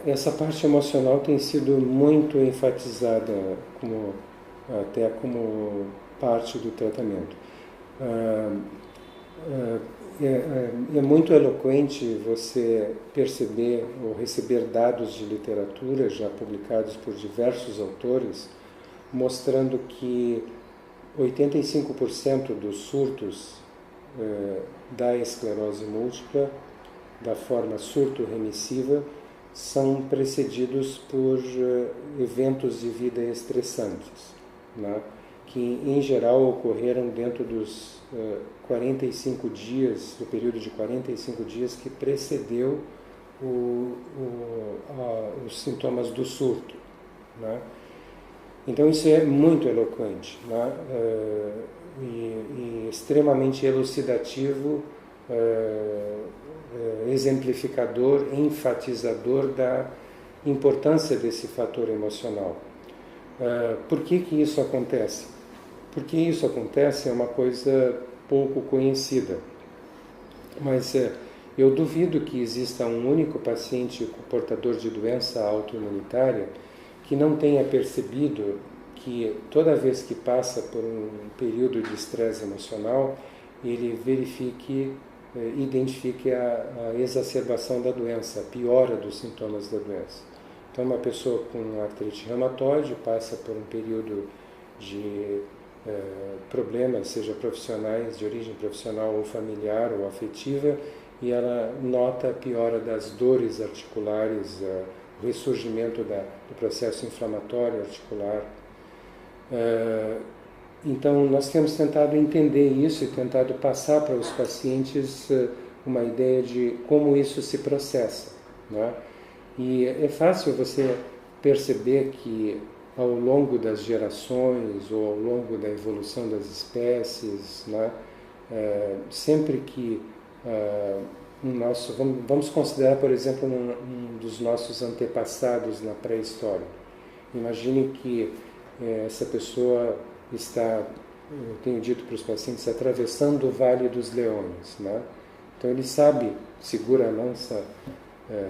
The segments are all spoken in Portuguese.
Essa parte emocional tem sido muito enfatizada até como parte do tratamento. Ah, ah, é muito eloquente você perceber ou receber dados de literatura já publicados por diversos autores, mostrando que 85% dos surtos da esclerose múltipla, da forma surto-remissiva, são precedidos por eventos de vida estressantes, né? Que em geral ocorreram dentro dos 45 dias, do período de 45 dias que precedeu os sintomas do surto, né? Então isso é muito eloquente, né? E extremamente elucidativo, exemplificador, enfatizador da importância desse fator emocional. Por que isso acontece? Porque isso acontece é uma coisa pouco conhecida, mas eu duvido que exista um único paciente portador de doença autoimunitária que não tenha percebido que toda vez que passa por um período de estresse emocional, ele identifique a exacerbação da doença, a piora dos sintomas da doença. Então, uma pessoa com artrite reumatoide passa por um período de problemas, seja profissionais, de origem profissional ou familiar ou afetiva, e ela nota a piora das dores articulares, o ressurgimento do processo inflamatório articular. Então, nós temos tentado entender isso e tentado passar para os pacientes uma ideia de como isso se processa, né? E é fácil você perceber que ao longo das gerações ou ao longo da evolução das espécies, né, sempre que vamos considerar, por exemplo, um dos nossos antepassados na pré-história. Imagine que essa pessoa está, eu tenho dito para os pacientes, atravessando o Vale dos Leões, né? Então ele sabe, segura a lança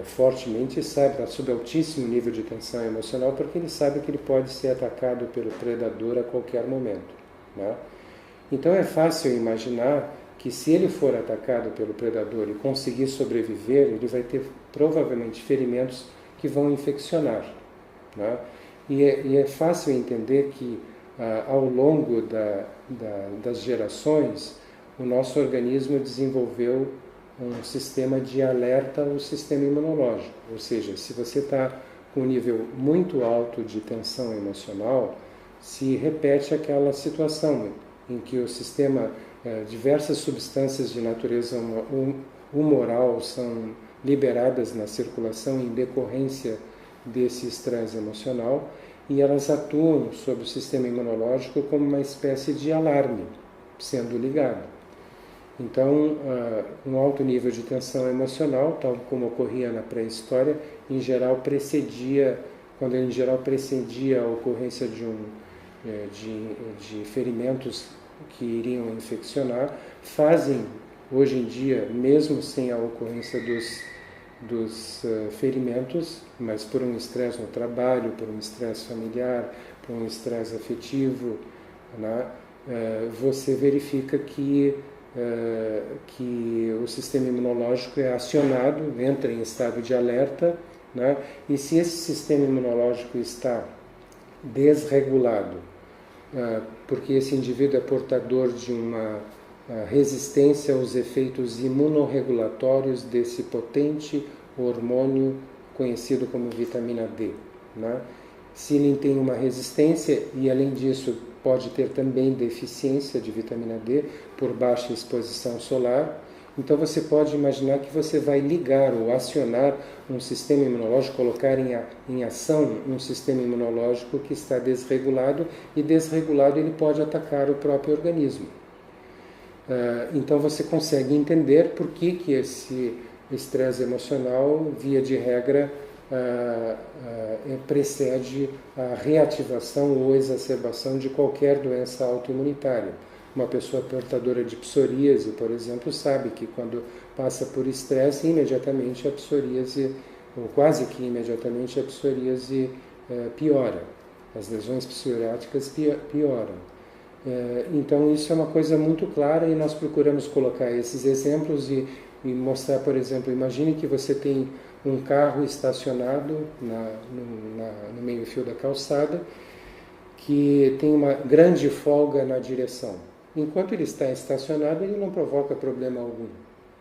fortemente e sabe, está sob altíssimo nível de tensão emocional, porque ele sabe que ele pode ser atacado pelo predador a qualquer momento, né? Então é fácil imaginar que se ele for atacado pelo predador e conseguir sobreviver, ele vai ter provavelmente ferimentos que vão infeccionar, né? E é fácil entender que ao longo das gerações o nosso organismo desenvolveu um sistema de alerta ao sistema imunológico. Ou seja, se você está com um nível muito alto de tensão emocional, se repete aquela situação em que o sistema, diversas substâncias de natureza humoral são liberadas na circulação em decorrência desse estresse emocional, e elas atuam sobre o sistema imunológico como uma espécie de alarme sendo ligado. Então, um alto nível de tensão emocional, tal como ocorria na pré-história, em geral precedia a ocorrência de ferimentos que iriam infeccionar, fazem hoje em dia, mesmo sem a ocorrência dos ferimentos, mas por um estresse no trabalho, por um estresse familiar, por um estresse afetivo, né, você verifica que o sistema imunológico é acionado, entra em estado de alerta, né, e se esse sistema imunológico está desregulado, porque esse indivíduo é portador de uma resistência aos efeitos imunorregulatórios desse potente hormônio conhecido como vitamina D, né? Se ele tem uma resistência e, além disso, pode ter também deficiência de vitamina D por baixa exposição solar, então você pode imaginar que você vai ligar ou acionar um sistema imunológico, colocar em ação um sistema imunológico que está desregulado, e desregulado ele pode atacar o próprio organismo. Então você consegue entender por que esse estresse emocional, via de regra, precede a reativação ou exacerbação de qualquer doença autoimunitária. Uma pessoa portadora de psoríase, por exemplo, sabe que quando passa por estresse, imediatamente a psoríase ou quase que imediatamente, a psoríase piora, as lesões psoriáticas pioram. Então isso é uma coisa muito clara e nós procuramos colocar esses exemplos e mostrar, por exemplo, imagine que você tem um carro estacionado no meio-fio da calçada que tem uma grande folga na direção. Enquanto ele está estacionado, ele não provoca problema algum.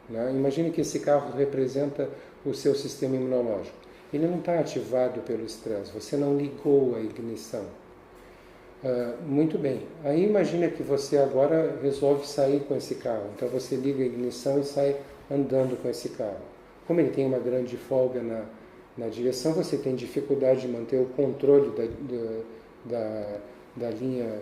Né? Imagine que esse carro representa o seu sistema imunológico. Ele não está ativado pelo estresse, você não ligou a ignição. Muito bem. Aí imagina que você agora resolve sair com esse carro. Então você liga a ignição e sai andando com esse carro. Como ele tem uma grande folga na direção, você tem dificuldade de manter o controle da linha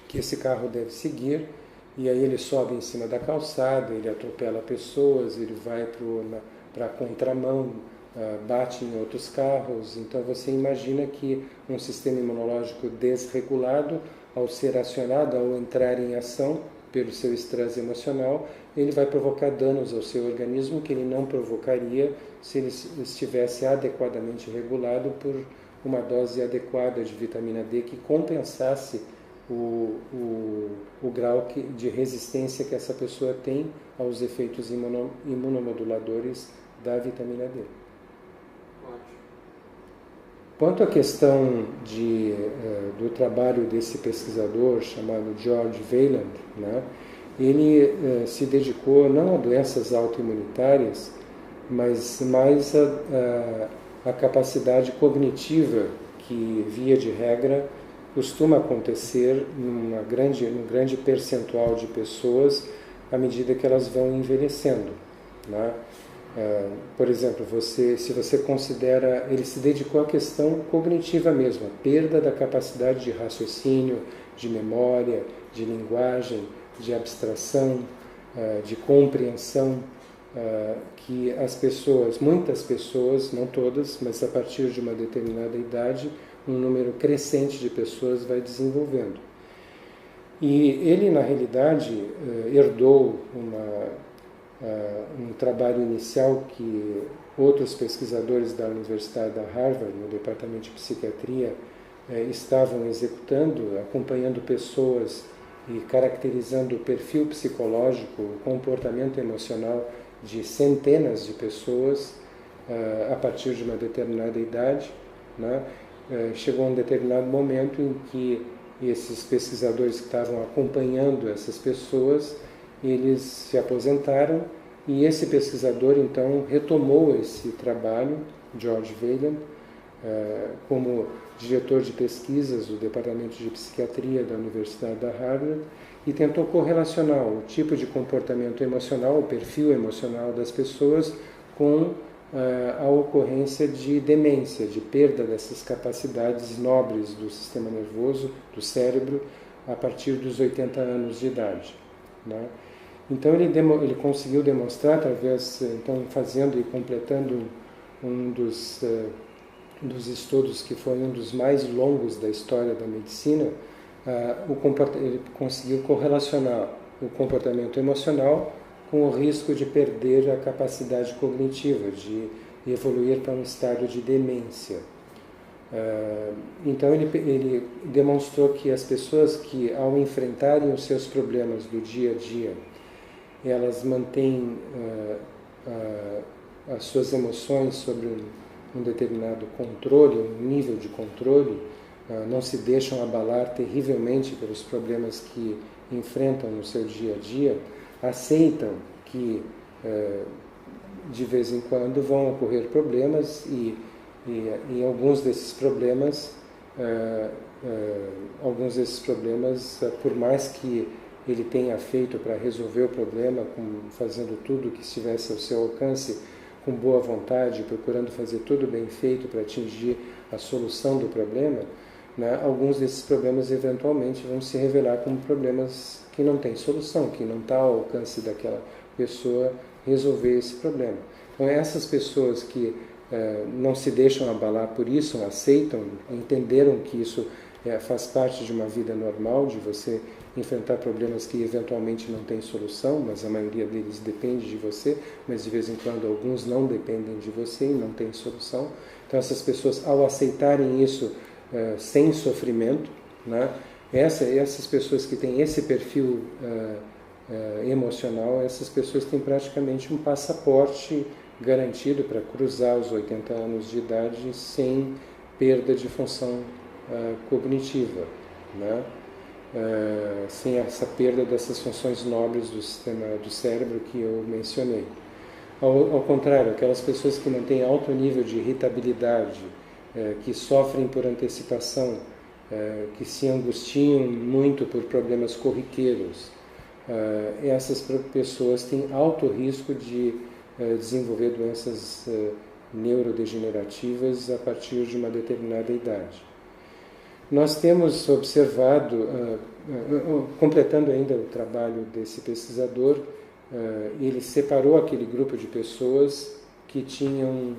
que esse carro deve seguir, e aí ele sobe em cima da calçada, ele atropela pessoas, ele vai para a contramão, bate em outros carros. Então você imagina que um sistema imunológico desregulado, ao ser acionado, ao entrar em ação pelo seu estresse emocional, ele vai provocar danos ao seu organismo que ele não provocaria se ele estivesse adequadamente regulado por uma dose adequada de vitamina D que compensasse o grau de resistência que essa pessoa tem aos efeitos imunomoduladores da vitamina D. Quanto à questão do trabalho desse pesquisador chamado George Wieland, né, ele se dedicou não a doenças autoimunitárias, mas mais a capacidade cognitiva que, via de regra, costuma acontecer num grande percentual de pessoas à medida que elas vão envelhecendo. Né? Por exemplo, se você considera, ele se dedicou à questão cognitiva mesmo, a perda da capacidade de raciocínio, de memória, de linguagem, de abstração, de compreensão, que as pessoas, muitas pessoas, não todas, mas a partir de uma determinada idade, um número crescente de pessoas vai desenvolvendo. E ele, na realidade, herdou um trabalho inicial que outros pesquisadores da Universidade da Harvard, no departamento de psiquiatria, estavam executando, acompanhando pessoas e caracterizando o perfil psicológico, o comportamento emocional de centenas de pessoas a partir de uma determinada idade. Né? Chegou um determinado momento em que esses pesquisadores que estavam acompanhando essas pessoas, eles se aposentaram e esse pesquisador então retomou esse trabalho, George Wieland, como diretor de pesquisas do Departamento de Psiquiatria da Universidade da Harvard e tentou correlacionar o tipo de comportamento emocional, o perfil emocional das pessoas com a ocorrência de demência, de perda dessas capacidades nobres do sistema nervoso, do cérebro, a partir dos 80 anos de idade. Né? Então ele conseguiu demonstrar, através, então, fazendo e completando um dos estudos que foi um dos mais longos da história da medicina, ele conseguiu correlacionar o comportamento emocional com o risco de perder a capacidade cognitiva, de evoluir para um estado de demência. Então ele demonstrou que as pessoas que, ao enfrentarem os seus problemas do dia a dia, elas mantêm as suas emoções sobre um determinado controle, um nível de controle, não se deixam abalar terrivelmente pelos problemas que enfrentam no seu dia a dia, aceitam que de vez em quando vão ocorrer problemas e alguns desses problemas, por mais que ele tenha feito para resolver o problema, fazendo tudo o que estivesse ao seu alcance, com boa vontade, procurando fazer tudo bem feito para atingir a solução do problema, né, alguns desses problemas eventualmente vão se revelar como problemas que não têm solução, que não está ao alcance daquela pessoa resolver esse problema. Então essas pessoas que não se deixam abalar por isso, aceitam, entenderam que isso faz parte de uma vida normal, de você enfrentar problemas que eventualmente não têm solução, mas a maioria deles depende de você, mas de vez em quando alguns não dependem de você e não têm solução. Então essas pessoas, ao aceitarem isso sem sofrimento, né, essas pessoas que têm esse perfil emocional, essas pessoas têm praticamente um passaporte garantido para cruzar os 80 anos de idade sem perda de função cognitiva, né? Sem essa perda dessas funções nobres do sistema do cérebro que eu mencionei. Ao contrário, aquelas pessoas que mantêm alto nível de irritabilidade, que sofrem por antecipação, que se angustiam muito por problemas corriqueiros, essas pessoas têm alto risco de desenvolver doenças neurodegenerativas a partir de uma determinada idade. Nós temos observado, completando ainda o trabalho desse pesquisador, ele separou aquele grupo de pessoas que tinham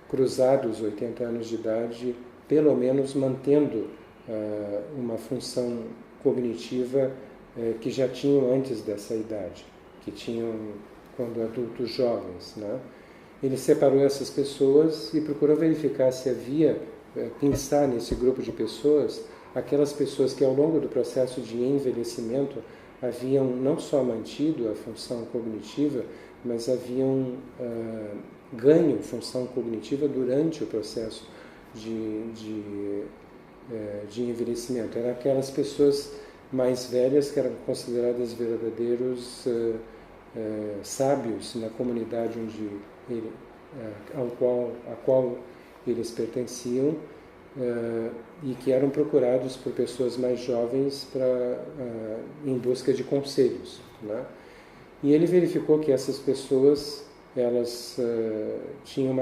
cruzado os 80 anos de idade, pelo menos mantendo uma função cognitiva que já tinham antes dessa idade, que tinham quando adultos jovens, né? Ele separou essas pessoas e procurou verificar se havia, pensar nesse grupo de pessoas, aquelas pessoas que ao longo do processo de envelhecimento haviam não só mantido a função cognitiva, mas haviam ganho função cognitiva durante o processo de envelhecimento. Eram aquelas pessoas mais velhas que eram consideradas verdadeiros sábios na comunidade a qual eles pertenciam, e que eram procurados por pessoas mais jovens em busca de conselhos, né? E ele verificou que essas pessoas elas tinham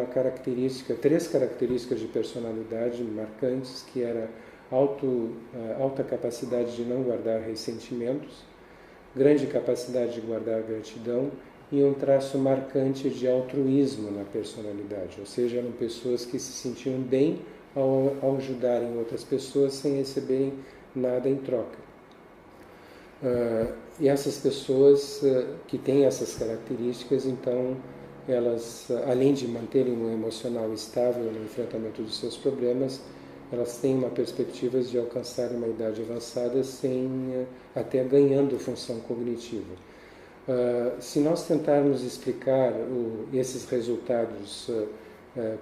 três características de personalidade marcantes, que era alta capacidade de não guardar ressentimentos, grande capacidade de guardar gratidão e um traço marcante de altruísmo na personalidade, ou seja, eram pessoas que se sentiam bem ao ajudarem outras pessoas sem receberem nada em troca. E essas pessoas que têm essas características, então, elas, além de manterem um emocional estável no enfrentamento dos seus problemas, elas têm uma perspectiva de alcançar uma idade avançada até ganhando função cognitiva. Se nós tentarmos explicar esses resultados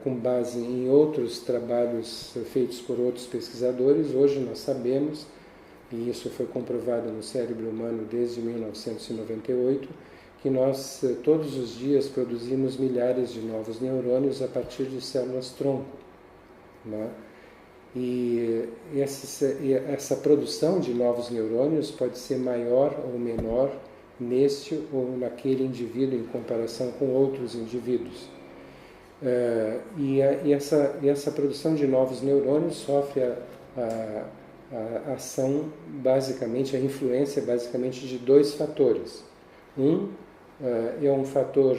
com base em outros trabalhos feitos por outros pesquisadores, hoje nós sabemos, e isso foi comprovado no cérebro humano desde 1998, que nós todos os dias produzimos milhares de novos neurônios a partir de células-tronco, né? E essa produção de novos neurônios pode ser maior ou menor neste ou naquele indivíduo em comparação com outros indivíduos. E essa produção de novos neurônios sofre a ação, basicamente, a influência basicamente de dois fatores. É um fator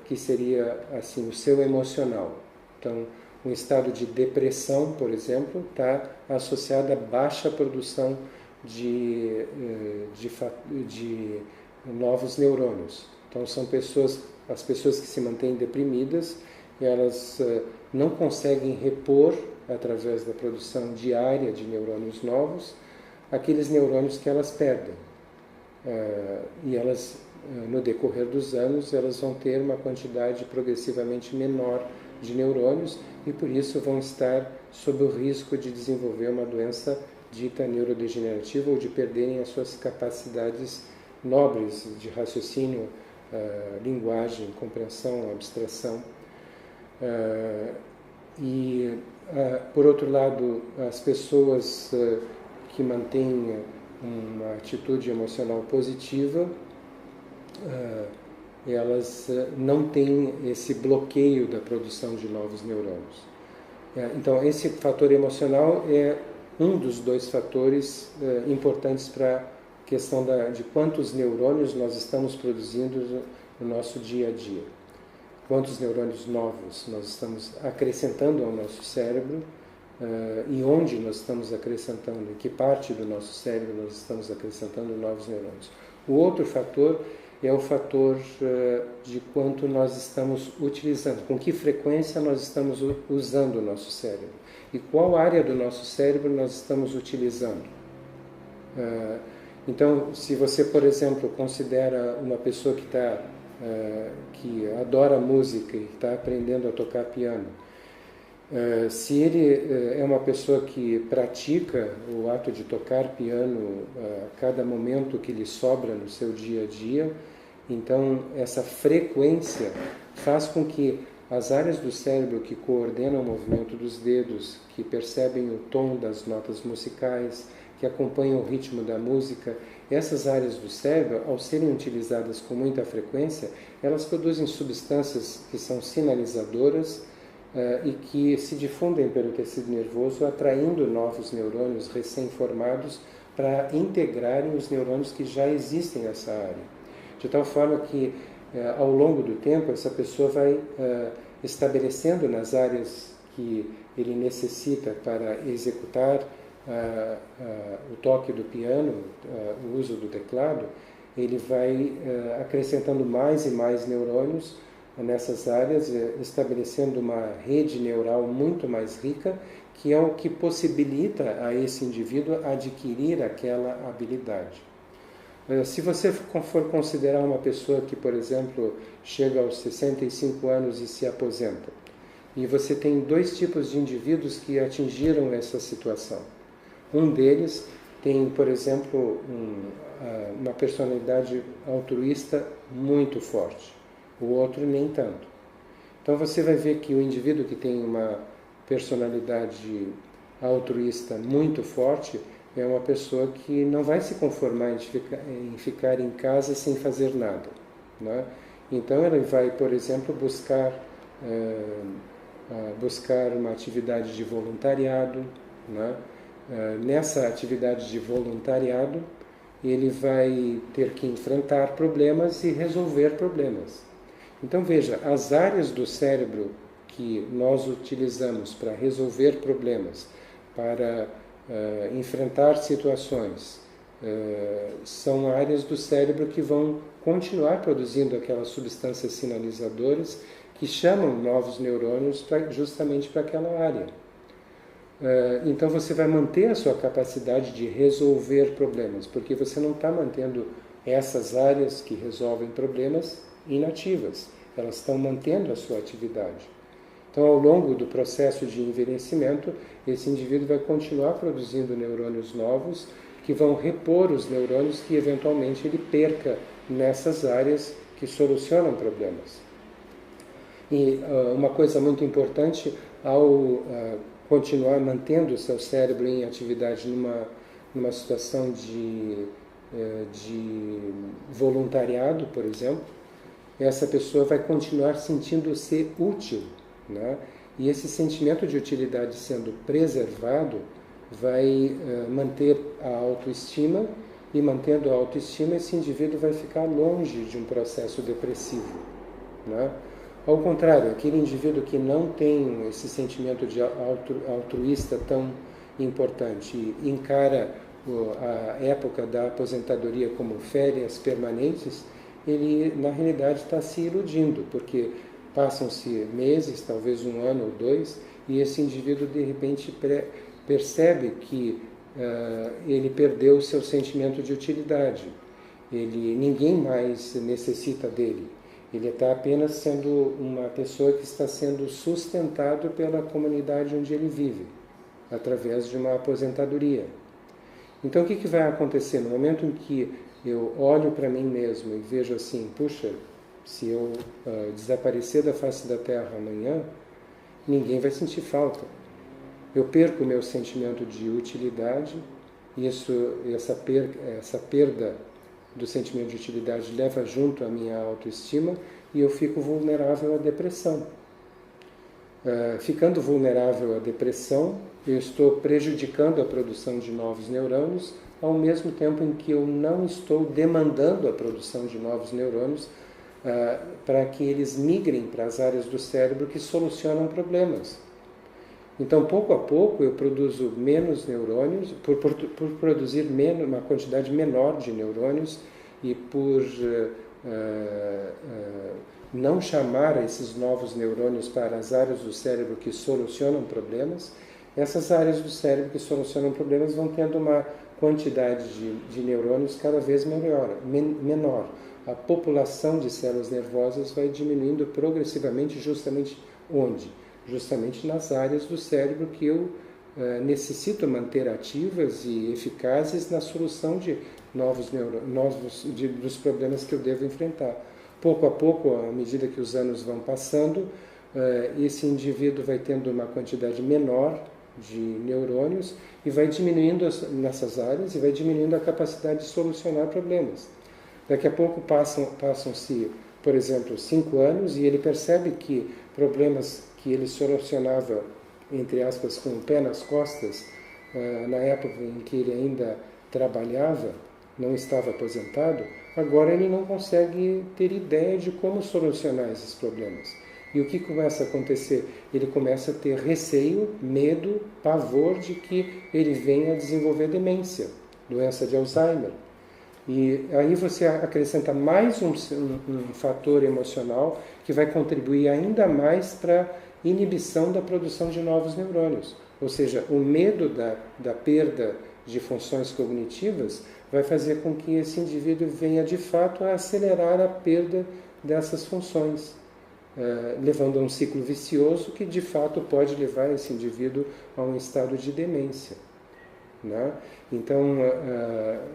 que seria assim, o seu emocional. Então, um estado de depressão, por exemplo, está associado a baixa produção de novos neurônios. Então, são as pessoas que se mantêm deprimidas, elas não conseguem repor, através da produção diária de neurônios novos, aqueles neurônios que elas perdem. E elas, no decorrer dos anos, elas vão ter uma quantidade progressivamente menor de neurônios e, por isso, vão estar sob o risco de desenvolver uma doença dita neurodegenerativa ou de perderem as suas capacidades nobres de raciocínio, linguagem, compreensão, abstração. Por outro lado, as pessoas que mantêm uma atitude emocional positiva, elas não têm esse bloqueio da produção de novos neurônios. Então, esse fator emocional é um dos dois fatores importantes para a questão de quantos neurônios nós estamos produzindo no nosso dia a dia. Quantos neurônios novos nós estamos acrescentando ao nosso cérebro e onde nós estamos acrescentando, em que parte do nosso cérebro nós estamos acrescentando novos neurônios. O outro fator é o fator de quanto nós estamos utilizando, com que frequência nós estamos usando o nosso cérebro e qual área do nosso cérebro nós estamos utilizando. Então, se você, por exemplo, considera uma pessoa que adora música e está aprendendo a tocar piano, se ele é uma pessoa que pratica o ato de tocar piano a cada momento que lhe sobra no seu dia a dia, então essa frequência faz com que as áreas do cérebro que coordenam o movimento dos dedos, que percebem o tom das notas musicais, que acompanham o ritmo da música, essas áreas do cérebro, ao serem utilizadas com muita frequência, elas produzem substâncias que são sinalizadoras e que se difundem pelo tecido nervoso, atraindo novos neurônios recém-formados para integrarem os neurônios que já existem nessa área. De tal forma que, ao longo do tempo, essa pessoa vai estabelecendo nas áreas que ele necessita para executar o toque do piano, o uso do teclado, ele vai acrescentando mais e mais neurônios nessas áreas, estabelecendo uma rede neural muito mais rica, que é o que possibilita a esse indivíduo adquirir aquela habilidade. Se você for considerar uma pessoa que, por exemplo, chega aos 65 anos e se aposenta, e você tem dois tipos de indivíduos que atingiram essa situação. Um deles tem, por exemplo, uma personalidade altruísta muito forte, o outro nem tanto. Então você vai ver que o indivíduo que tem uma personalidade altruísta muito forte é uma pessoa que não vai se conformar em ficar em casa sem fazer nada, né? Então ele vai, por exemplo, buscar uma atividade de voluntariado, né? Nessa atividade de voluntariado, ele vai ter que enfrentar problemas e resolver problemas. Então veja, as áreas do cérebro que nós utilizamos para resolver problemas, para enfrentar situações, são áreas do cérebro que vão continuar produzindo aquelas substâncias sinalizadoras que chamam novos neurônios justamente para aquela área. Então você vai manter a sua capacidade de resolver problemas, porque você não está mantendo essas áreas que resolvem problemas inativas, elas estão mantendo a sua atividade. Então, ao longo do processo de envelhecimento, esse indivíduo vai continuar produzindo neurônios novos que vão repor os neurônios que eventualmente ele perca nessas áreas que solucionam problemas. E uma coisa muito importante, ao continuar mantendo o seu cérebro em atividade numa situação de voluntariado, por exemplo, essa pessoa vai continuar sentindo-se útil, né? E esse sentimento de utilidade sendo preservado vai manter a autoestima, e mantendo a autoestima, esse indivíduo vai ficar longe de um processo depressivo, né? Ao contrário, aquele indivíduo que não tem esse sentimento de altruísta tão importante e encara a época da aposentadoria como férias permanentes, ele na realidade está se iludindo, porque passam-se meses, talvez um ano ou dois, e esse indivíduo de repente percebe que ele perdeu o seu sentimento de utilidade. Ninguém mais necessita dele. Ele está apenas sendo uma pessoa que está sendo sustentado pela comunidade onde ele vive, através de uma aposentadoria. Então o que vai acontecer? No momento em que eu olho para mim mesmo e vejo assim, puxa, se eu desaparecer da face da Terra amanhã, ninguém vai sentir falta. Eu perco o meu sentimento de utilidade, e essa perda do sentimento de utilidade leva junto a minha autoestima, e eu fico vulnerável à depressão. Ficando vulnerável à depressão, eu estou prejudicando a produção de novos neurônios, ao mesmo tempo em que eu não estou demandando a produção de novos neurônios para que eles migrem para as áreas do cérebro que solucionam problemas. Então, pouco a pouco, eu produzo menos neurônios, por produzir uma quantidade menor de neurônios e por não chamar esses novos neurônios para as áreas do cérebro que solucionam problemas, essas áreas do cérebro que solucionam problemas vão tendo uma quantidade de neurônios cada vez menor. A população de células nervosas vai diminuindo progressivamente, justamente onde? Justamente nas áreas do cérebro que eu necessito manter ativas e eficazes na solução de dos problemas que eu devo enfrentar. Pouco a pouco, à medida que os anos vão passando, esse indivíduo vai tendo uma quantidade menor de neurônios e vai diminuindo nessas áreas e vai diminuindo a capacidade de solucionar problemas. Daqui a pouco passam-se, por exemplo, 5 anos e ele percebe que problemas que ele solucionava, entre aspas, com o pé nas costas, na época em que ele ainda trabalhava, não estava aposentado, agora ele não consegue ter ideia de como solucionar esses problemas. E o que começa a acontecer? Ele começa a ter receio, medo, pavor de que ele venha a desenvolver demência, doença de Alzheimer. E aí você acrescenta mais um fator emocional que vai contribuir ainda mais para a inibição da produção de novos neurônios. Ou seja, o medo da perda de funções cognitivas vai fazer com que esse indivíduo venha de fato a acelerar a perda dessas funções, levando a um ciclo vicioso que de fato pode levar esse indivíduo a um estado de demência. Né? Então,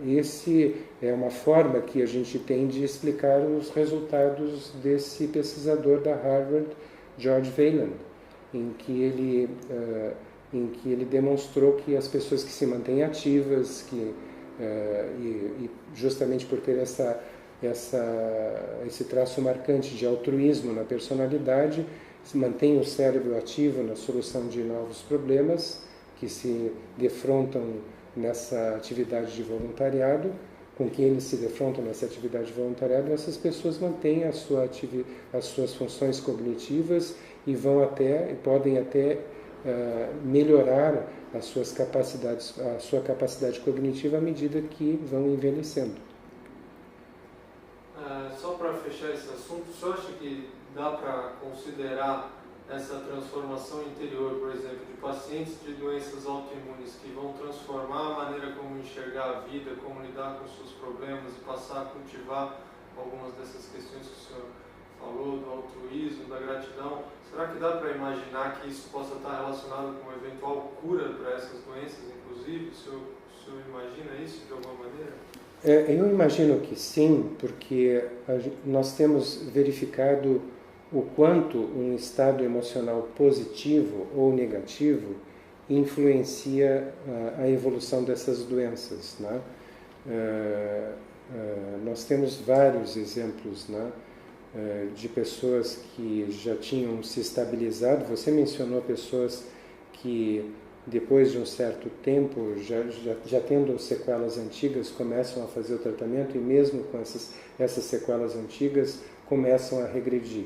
esse é uma forma que a gente tem de explicar os resultados desse pesquisador da Harvard, George Wayland, em que ele demonstrou que as pessoas que se mantêm ativas, e justamente por ter esse traço marcante de altruísmo na personalidade, se mantém o cérebro ativo na solução de novos problemas que se defrontam nessa atividade de voluntariado. Com quem eles se defrontam nessa atividade de voluntariado, essas pessoas mantêm as suas funções cognitivas e podem até melhorar a sua capacidade cognitiva à medida que vão envelhecendo. Só para fechar esse assunto, o senhor acha que dá para considerar essa transformação interior, por exemplo, de pacientes de doenças autoimunes que vão transformar a maneira como enxergar a vida, como lidar com seus problemas e passar a cultivar algumas dessas questões que o senhor falou, do altruísmo, da gratidão? Será que dá para imaginar que isso possa estar relacionado com uma eventual cura para essas doenças, inclusive? O senhor imagina isso de alguma maneira? Eu imagino que sim, porque nós temos verificado o quanto um estado emocional positivo ou negativo influencia a evolução dessas doenças, né? Nós temos vários exemplos, né, de pessoas que já tinham se estabilizado. Você mencionou pessoas que depois de um certo tempo, já tendo sequelas antigas, começam a fazer o tratamento e mesmo com essas sequelas antigas começam a regredir.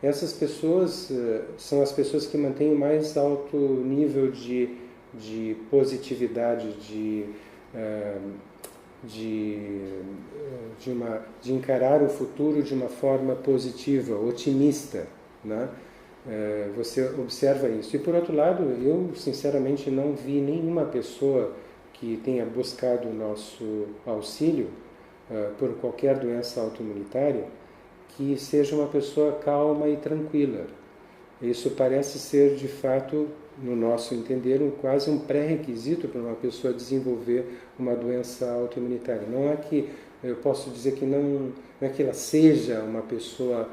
Essas pessoas são as pessoas que mantêm o mais alto nível de positividade, de encarar o futuro de uma forma positiva, otimista, né? Você observa isso. E por outro lado, eu sinceramente não vi nenhuma pessoa que tenha buscado o nosso auxílio por qualquer doença autoimunitária que seja uma pessoa calma e tranquila. Isso parece ser, de fato, no nosso entender, quase um pré-requisito para uma pessoa desenvolver uma doença autoimunitária. Não é que, eu posso dizer que não é que ela seja uma pessoa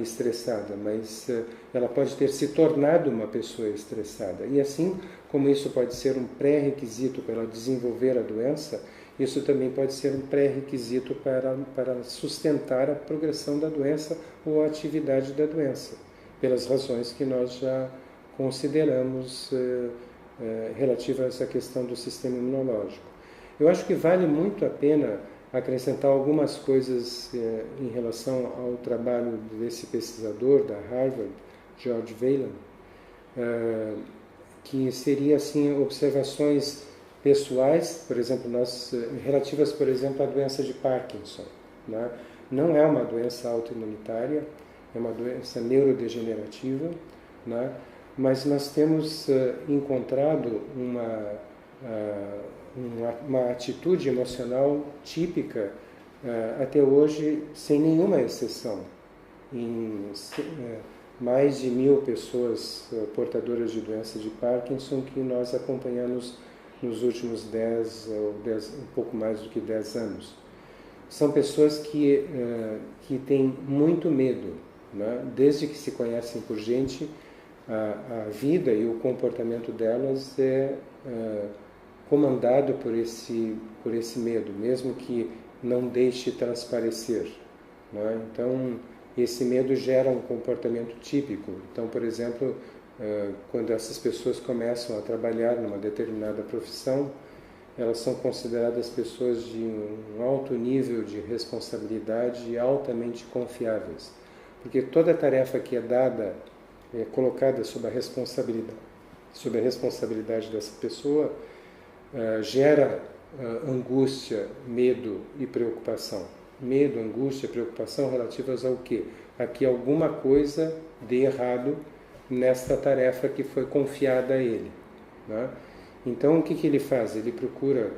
estressada, mas ela pode ter se tornado uma pessoa estressada. E assim como isso pode ser um pré-requisito para ela desenvolver a doença, isso também pode ser um pré-requisito para sustentar a progressão da doença ou a atividade da doença, pelas razões que nós já consideramos relativas a essa questão do sistema imunológico. Eu acho que vale muito a pena acrescentar algumas coisas em relação ao trabalho desse pesquisador da Harvard, George Wayland, que seria assim observações pessoais, por exemplo, relativas, por exemplo, à doença de Parkinson, né? Não é uma doença autoimunitária, é uma doença neurodegenerativa, né? Mas nós temos encontrado uma atitude emocional típica até hoje, sem nenhuma exceção, em mais de 1.000 pessoas portadoras de doença de Parkinson que nós acompanhamos nos últimos 10, um pouco mais do que 10 anos. São pessoas que têm muito medo, né? Desde que se conhecem por gente, a vida e o comportamento delas é comandado por esse medo, mesmo que não deixe transparecer, né? Então, esse medo gera um comportamento típico. Então, por exemplo, quando essas pessoas começam a trabalhar numa determinada profissão, elas são consideradas pessoas de um alto nível de responsabilidade e altamente confiáveis. Porque toda tarefa que é dada, colocada sob a responsabilidade dessa pessoa, gera angústia, medo e preocupação. Medo, angústia, preocupação relativas ao quê? A que alguma coisa dê errado nesta tarefa que foi confiada a ele, né? Então, o que ele faz? Ele procura,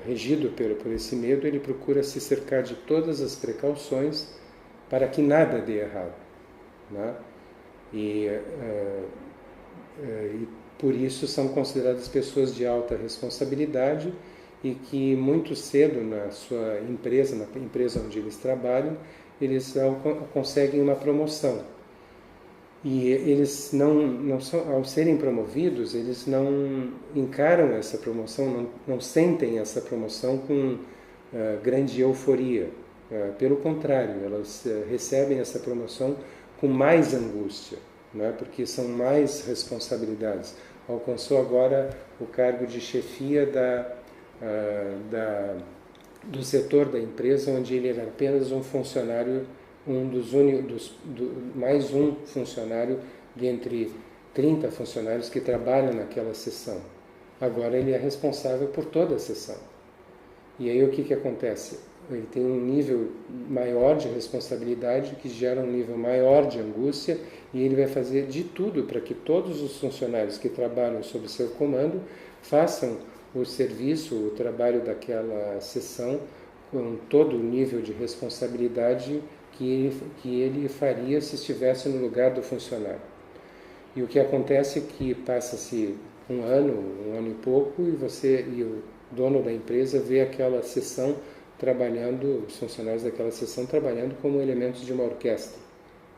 regido por esse medo, ele procura se cercar de todas as precauções para que nada dê errado, né? E por isso são consideradas pessoas de alta responsabilidade e que muito cedo na sua empresa, na empresa onde eles trabalham, eles conseguem uma promoção. E eles ao serem promovidos, eles não encaram essa promoção, não sentem essa promoção com grande euforia. Pelo contrário, elas recebem essa promoção com mais angústia, né? Porque são mais responsabilidades. Alcançou agora o cargo de chefia do setor da empresa, onde ele era apenas um funcionário, mais um funcionário dentre 30 funcionários que trabalham naquela seção. Agora ele é responsável por toda a seção. E aí o que acontece? Ele tem um nível maior de responsabilidade que gera um nível maior de angústia, e ele vai fazer de tudo para que todos os funcionários que trabalham sob seu comando façam o serviço, o trabalho daquela seção com todo o nível de responsabilidade que ele faria se estivesse no lugar do funcionário. E o que acontece é que passa-se um ano e pouco, e o dono da empresa vê aquela seção trabalhando, os funcionários daquela seção trabalhando como elementos de uma orquestra,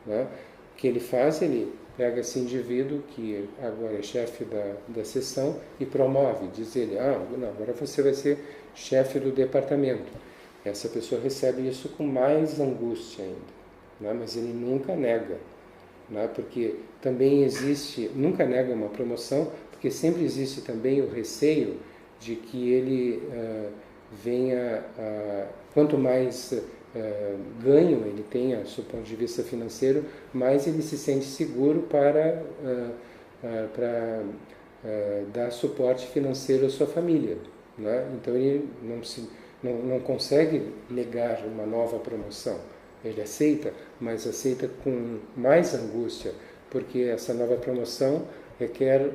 né? O que ele faz? Ele pega esse indivíduo que agora é chefe da seção e promove, diz ele, agora você vai ser chefe do departamento. Essa pessoa recebe isso com mais angústia ainda, né? Mas ele nunca nega, né? Porque também nunca nega uma promoção, porque sempre existe também o receio de que ele venha, quanto mais ganho ele tenha, do ponto de vista financeiro, mais ele se sente seguro para dar suporte financeiro à sua família, né? Então ele não consegue negar uma nova promoção. Ele aceita, mas aceita com mais angústia, porque essa nova promoção requer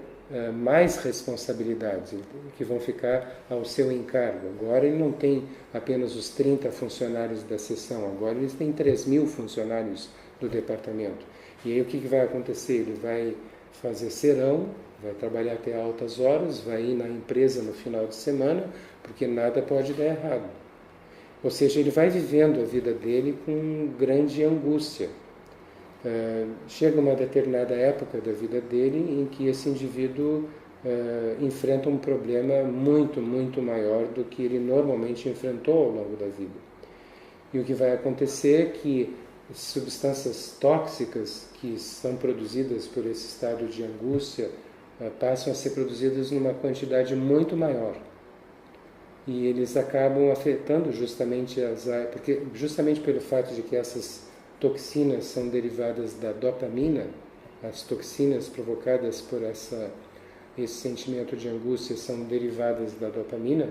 mais responsabilidades que vão ficar ao seu encargo. Agora ele não tem apenas os 30 funcionários da seção, agora eles têm 3.000 funcionários do departamento. E aí o que vai acontecer? Ele vai fazer serão, vai trabalhar até altas horas, vai ir na empresa no final de semana, porque nada pode dar errado. Ou seja, ele vai vivendo a vida dele com grande angústia. Chega uma determinada época da vida dele em que esse indivíduo enfrenta um problema muito, muito maior do que ele normalmente enfrentou ao longo da vida. E o que vai acontecer é que substâncias tóxicas que são produzidas por esse estado de angústia passam a ser produzidas numa quantidade muito maior. E eles acabam afetando justamente porque justamente pelo fato de que essas toxinas são derivadas da dopamina, as toxinas provocadas por esse sentimento de angústia são derivadas da dopamina.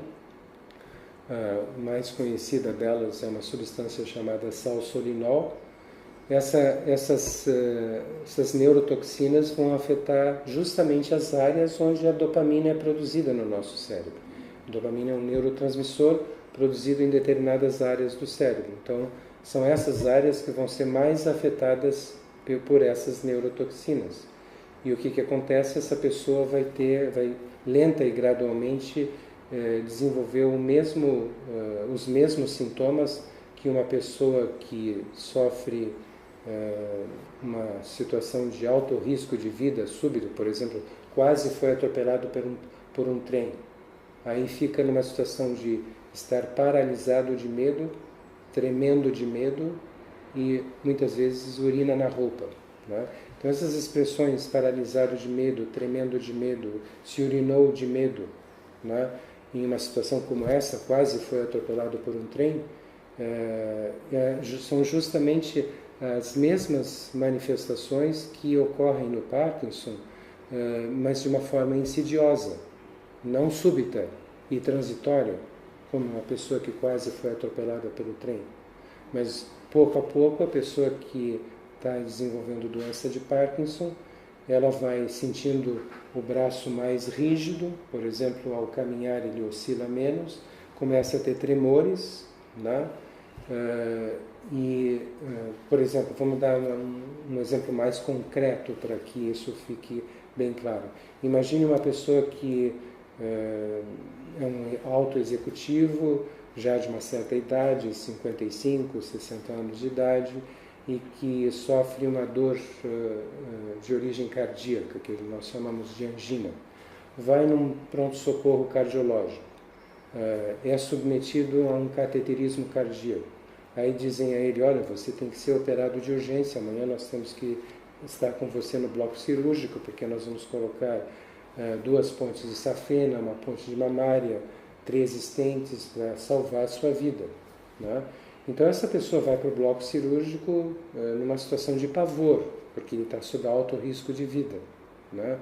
A mais conhecida delas é uma substância chamada salsolinol. Essas neurotoxinas vão afetar justamente as áreas onde a dopamina é produzida no nosso cérebro. A dopamina é um neurotransmissor produzido em determinadas áreas do cérebro. Então, são essas áreas que vão ser mais afetadas por essas neurotoxinas. E o que acontece? Essa pessoa vai lenta e gradualmente desenvolver os mesmos sintomas que uma pessoa que sofre uma situação de alto risco de vida súbito, por exemplo, quase foi atropelado por um trem. Aí fica numa situação de estar paralisado de medo, tremendo de medo e muitas vezes urina na roupa, né? Então essas expressões, paralisado de medo, tremendo de medo, se urinou de medo, né? Em uma situação como essa, quase foi atropelado por um trem, são justamente as mesmas manifestações que ocorrem no Parkinson, mas de uma forma insidiosa, não súbita e transitória, como uma pessoa que quase foi atropelada pelo trem. Mas pouco a pouco a pessoa que está desenvolvendo doença de Parkinson, ela vai sentindo o braço mais rígido, por exemplo, ao caminhar ele oscila menos, começa a ter tremores, né? Por exemplo, vamos dar um exemplo mais concreto para que isso fique bem claro. Imagine uma pessoa que é um alto executivo, já de uma certa idade, 55, 60 anos de idade, e que sofre uma dor de origem cardíaca, que nós chamamos de angina. Vai num pronto-socorro cardiológico, é submetido a um cateterismo cardíaco. Aí dizem a ele, olha, você tem que ser operado de urgência, amanhã nós temos que estar com você no bloco cirúrgico, porque nós vamos colocar 2 pontes de safena, uma ponte de mamária, 3 estentes para salvar a sua vida, né? Então essa pessoa vai para o bloco cirúrgico numa situação de pavor, porque ele está sob alto risco de vida, né?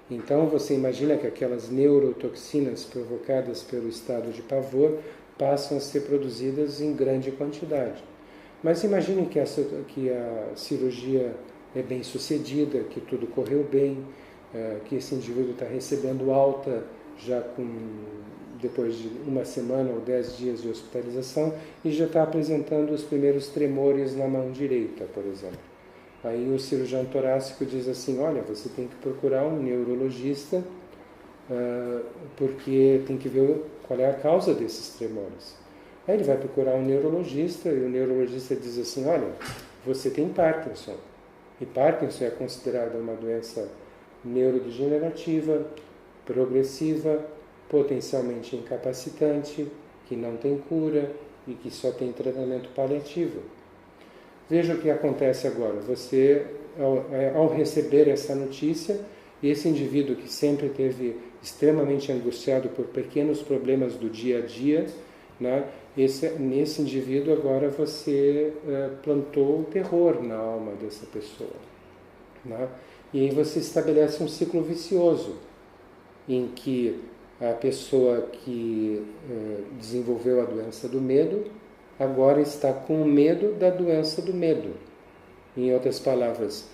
Então você imagina que aquelas neurotoxinas provocadas pelo estado de pavor passam a ser produzidas em grande quantidade. Mas imagine que a cirurgia é bem sucedida, que tudo correu bem, que esse indivíduo está recebendo alta já depois de 1 semana ou 10 dias de hospitalização e já está apresentando os primeiros tremores na mão direita, por exemplo. Aí o cirurgião torácico diz assim, olha, você tem que procurar um neurologista porque tem que ver qual é a causa desses tremores. Aí ele vai procurar um neurologista e o neurologista diz assim, olha, você tem Parkinson. E Parkinson é considerada uma doença neurodegenerativa, progressiva, potencialmente incapacitante, que não tem cura e que só tem tratamento paliativo. Veja o que acontece agora. Você, ao receber essa notícia, esse indivíduo que sempre esteve extremamente angustiado por pequenos problemas do dia a dia, né? Nesse indivíduo agora você plantou o terror na alma dessa pessoa, né? E aí você estabelece um ciclo vicioso em que a pessoa que desenvolveu a doença do medo agora está com medo da doença do medo. Em outras palavras,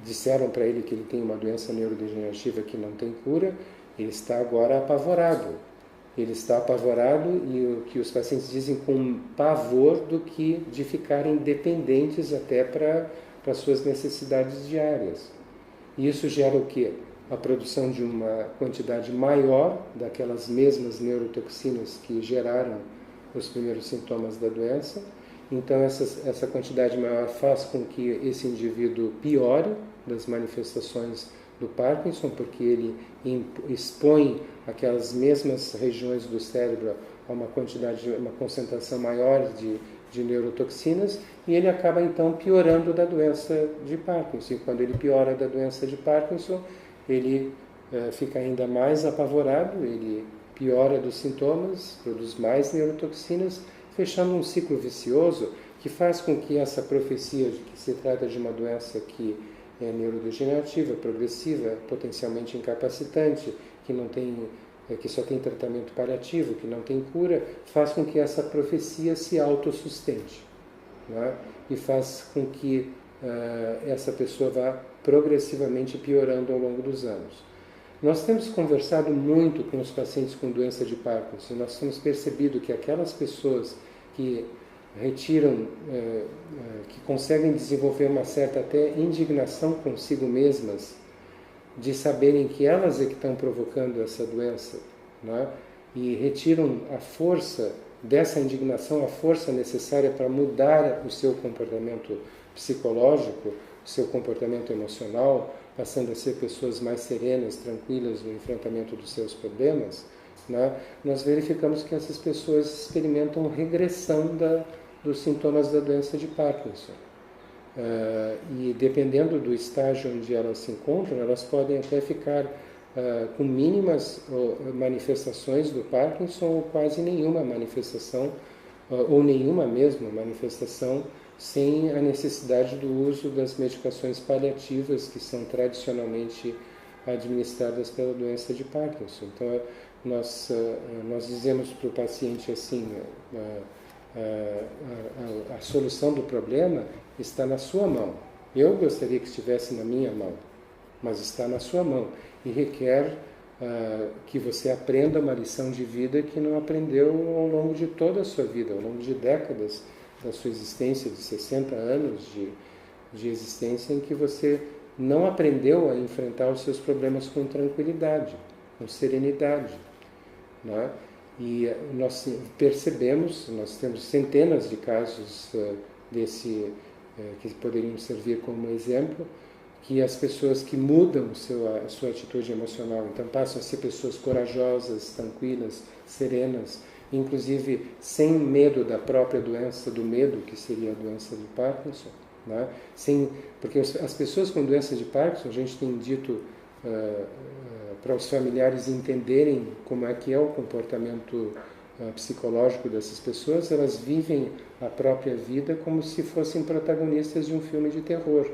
disseram para ele que ele tem uma doença neurodegenerativa que não tem cura, ele está agora apavorado. Ele está apavorado e o que os pacientes dizem com pavor de ficarem dependentes até para suas necessidades diárias. E isso gera o quê? A produção de uma quantidade maior daquelas mesmas neurotoxinas que geraram os primeiros sintomas da doença. Então essa quantidade maior faz com que esse indivíduo piore das manifestações do Parkinson, porque ele expõe aquelas mesmas regiões do cérebro a uma concentração maior de neurotoxinas, e ele acaba então piorando da doença de Parkinson. E quando ele piora da doença de Parkinson, ele fica ainda mais apavorado, ele piora dos sintomas, produz mais neurotoxinas, fechando um ciclo vicioso que faz com que essa profecia de que se trata de uma doença que é neurodegenerativa, progressiva, potencialmente incapacitante, que só tem tratamento paliativo, que não tem cura, faz com que essa profecia se autossustente, né? E faz com que essa pessoa vá progressivamente piorando ao longo dos anos. Nós temos conversado muito com os pacientes com doença de Parkinson, nós temos percebido que aquelas pessoas que retiram, que conseguem desenvolver uma certa até indignação consigo mesmas, de saberem que elas é que estão provocando essa doença, né? E retiram a força dessa indignação, a força necessária para mudar o seu comportamento psicológico, o seu comportamento emocional, passando a ser pessoas mais serenas, tranquilas no enfrentamento dos seus problemas, né? Nós verificamos que essas pessoas experimentam regressão dos sintomas da doença de Parkinson. E dependendo do estágio onde elas se encontram, elas podem até ficar com mínimas manifestações do Parkinson ou quase nenhuma manifestação, ou nenhuma mesmo manifestação, sem a necessidade do uso das medicações paliativas que são tradicionalmente administradas pela doença de Parkinson. Então, nós dizemos para o paciente assim, a solução do problema está na sua mão. Eu gostaria que estivesse na minha mão, mas está na sua mão e requer que você aprenda uma lição de vida que não aprendeu ao longo de toda a sua vida, ao longo de décadas da sua existência, de 60 anos de existência, em que você não aprendeu a enfrentar os seus problemas com tranquilidade, com serenidade, né? E nós percebemos, nós temos centenas de casos que poderiam servir como exemplo, que as pessoas que mudam a sua atitude emocional, então passam a ser pessoas corajosas, tranquilas, serenas, inclusive sem medo da própria doença, do medo que seria a doença de Parkinson, né? Porque as pessoas com doença de Parkinson, a gente tem dito para os familiares entenderem como é que é o comportamento psicológico dessas pessoas, elas vivem a própria vida como se fossem protagonistas de um filme de terror.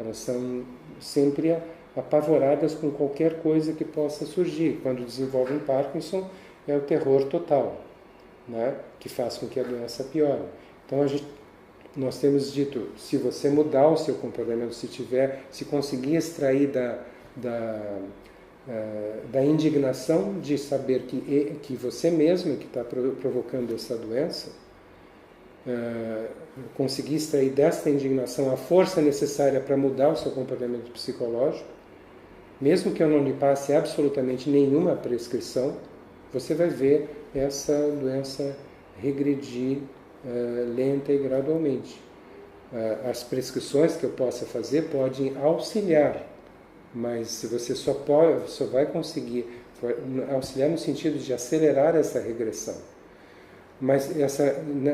Elas são sempre apavoradas com qualquer coisa que possa surgir. Quando desenvolvem Parkinson, é o terror total, né? Que faz com que a doença piore. Então, nós temos dito, se você mudar o seu comportamento, se conseguir extrair da indignação de saber que você mesmo é que está provocando essa doença, conseguir extrair desta indignação a força necessária para mudar o seu comportamento psicológico, mesmo que eu não lhe passe absolutamente nenhuma prescrição, você vai ver essa doença regredir lenta e gradualmente. As prescrições que eu possa fazer podem auxiliar, mas você só vai conseguir auxiliar no sentido de acelerar essa regressão. Mas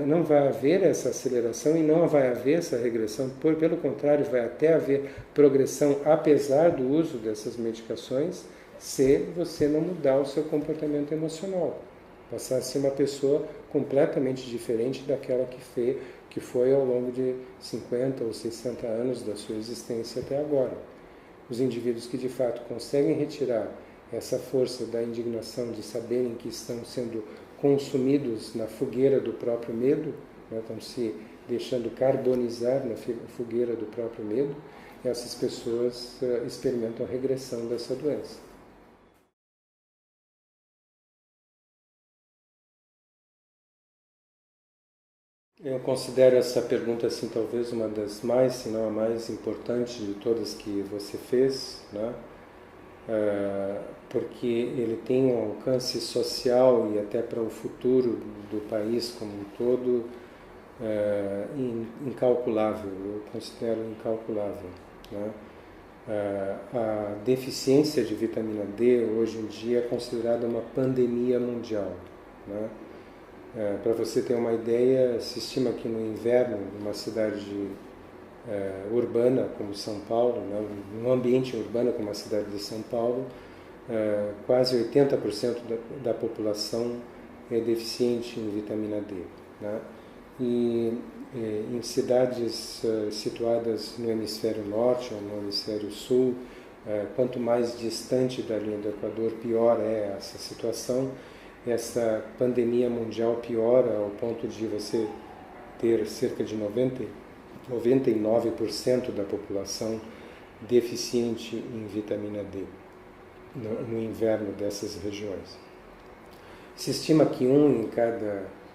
não vai haver essa aceleração e não vai haver essa regressão. Pelo contrário, vai até haver progressão, apesar do uso dessas medicações, se você não mudar o seu comportamento emocional. Passar a ser uma pessoa completamente diferente daquela que foi ao longo de 50 ou 60 anos da sua existência até agora. Os indivíduos que de fato conseguem retirar essa força da indignação de saberem que estão sendo consumidos na fogueira do próprio medo, né, estão se deixando carbonizar na fogueira do próprio medo, essas pessoas experimentam a regressão dessa doença. Eu considero essa pergunta assim talvez uma das mais, se não a mais importante de todas que você fez, né? Porque ele tem um alcance social e até para o futuro do país como um todo incalculável, eu considero incalculável, né? A deficiência de vitamina D hoje em dia é considerada uma pandemia mundial, né? Para você ter uma ideia, se estima que no inverno, numa cidade urbana como São Paulo, né, num ambiente urbano como a cidade de São Paulo, quase 80% da população é deficiente em vitamina D, né? E em cidades situadas no hemisfério norte ou no hemisfério sul, quanto mais distante da linha do Equador, pior é essa situação. Essa pandemia mundial piora ao ponto de você ter cerca de 99% da população deficiente em vitamina D no inverno dessas regiões. Se estima que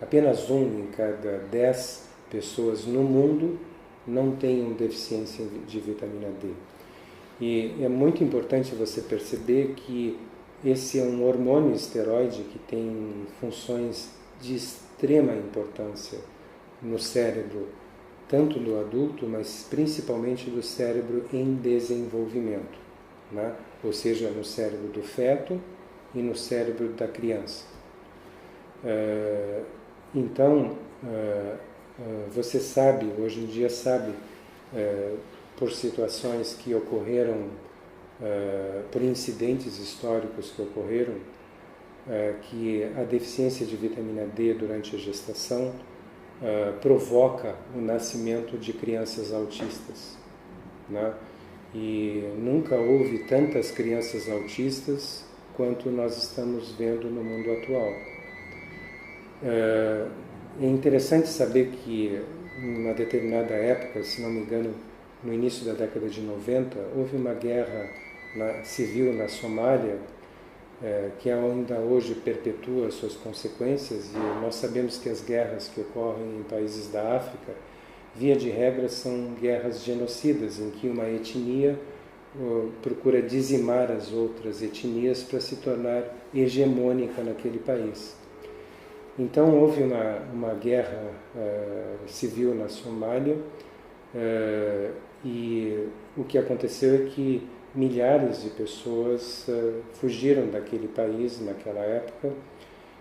apenas um em cada 10 pessoas no mundo não tenham deficiência de vitamina D. E é muito importante você perceber que esse é um hormônio esteroide que tem funções de extrema importância no cérebro, tanto do adulto, mas principalmente do cérebro em desenvolvimento, né? Ou seja, no cérebro do feto e no cérebro da criança. Então, você sabe, hoje em dia sabe, por situações que ocorreram, por incidentes históricos que ocorreram, que a deficiência de vitamina D durante a gestação provoca o nascimento de crianças autistas, né? E nunca houve tantas crianças autistas quanto nós estamos vendo no mundo atual. É interessante saber que, em uma determinada época, se não me engano, no início da década de 90, houve uma guerra civil na Somália, que ainda hoje perpetua suas consequências, e nós sabemos que as guerras que ocorrem em países da África, via de regra, são guerras genocidas, em que uma etnia procura dizimar as outras etnias para se tornar hegemônica naquele país. Então houve uma guerra civil na Somália, e o que aconteceu é que milhares de pessoas fugiram daquele país naquela época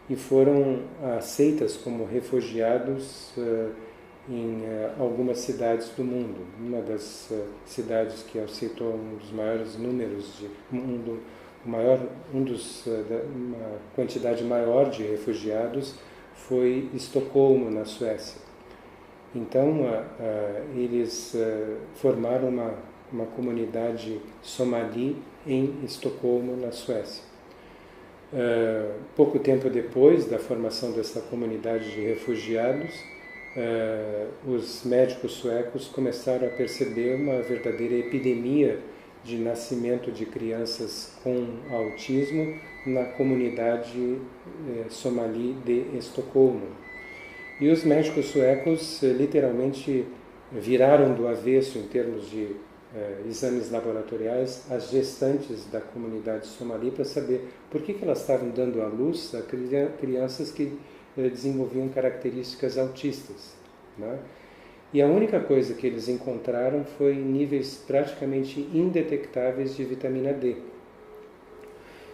e foram aceitas como refugiados em algumas cidades do mundo. Uma das cidades que aceitou um dos maiores números uma quantidade maior de refugiados foi Estocolmo, na Suécia. Então, eles formaram uma comunidade somali em Estocolmo, na Suécia. Pouco tempo depois da formação dessa comunidade de refugiados, os médicos suecos começaram a perceber uma verdadeira epidemia de nascimento de crianças com autismo na comunidade somali de Estocolmo. E os médicos suecos literalmente viraram do avesso, em termos de exames laboratoriais, as gestantes da comunidade somali para saber por que elas estavam dando à luz a crianças que desenvolviam características autistas, né? E a única coisa que eles encontraram foi níveis praticamente indetectáveis de vitamina D.